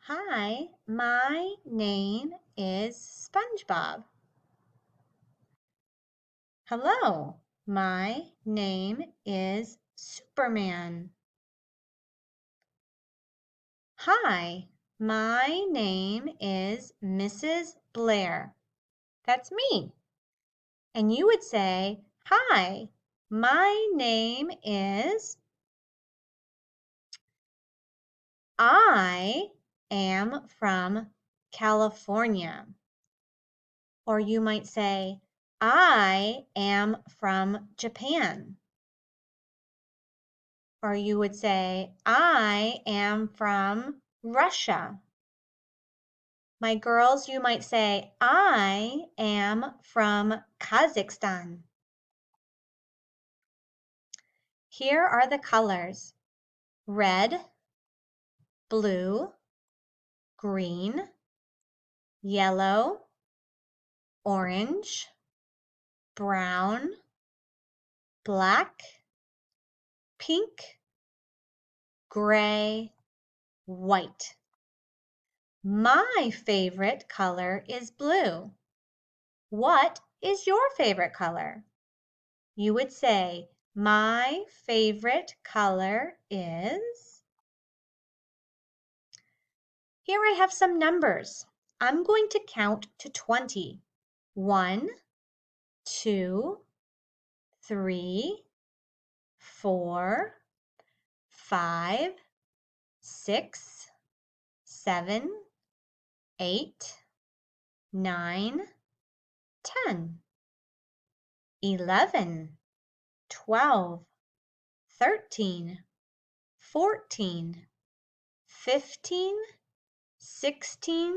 Hi, my name is SpongeBob. Hello, my name is Superman. Hi, my name is Mrs. Blair. That's me. And you would say, Hi, my name is, I am from California. Or you might say, I am from Japan. Or you would say, I am from Russia. My girls, you might say, I am from Kazakhstan. Here are the colors: red, blue, green, yellow, orange, brown, black, pink, gray, white. My favorite color is blue. What is your favorite color? You would say, my favorite color is... Here I have some numbers. I'm going to count to 20. 1, 2, 3, 4, 5, 6, 7, 8, 9, 10, 11, 12, 13, 14, 15, 16,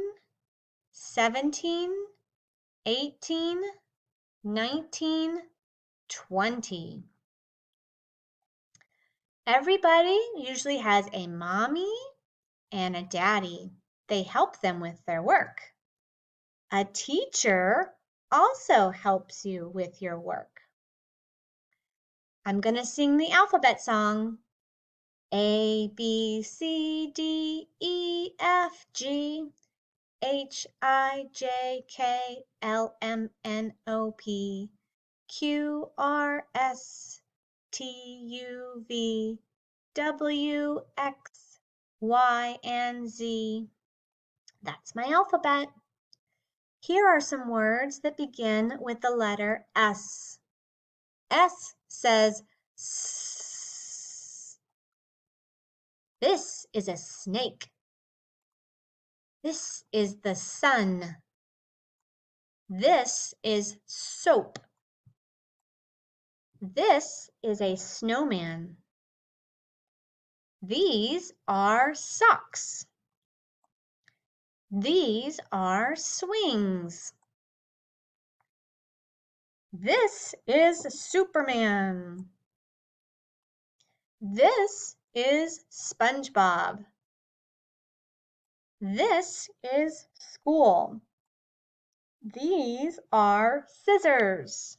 17, 18, 19, 20. Everybody usually has a mommy and a daddy. They help them with their work. A teacher also helps you with your work. I'm going to sing the alphabet song. A, B, C, D, E, F, G, H, I, J, K, L, M, N, O, P, Q, R, S, T, U, V, W, X, Y, and Z. That's my alphabet. Here are some words that begin with the letter S. S says S. This is a snake. This is the sun. This is soap. This is a snowman. These are socks. These are swings. This is Superman. This is SpongeBob. This is school. These are scissors.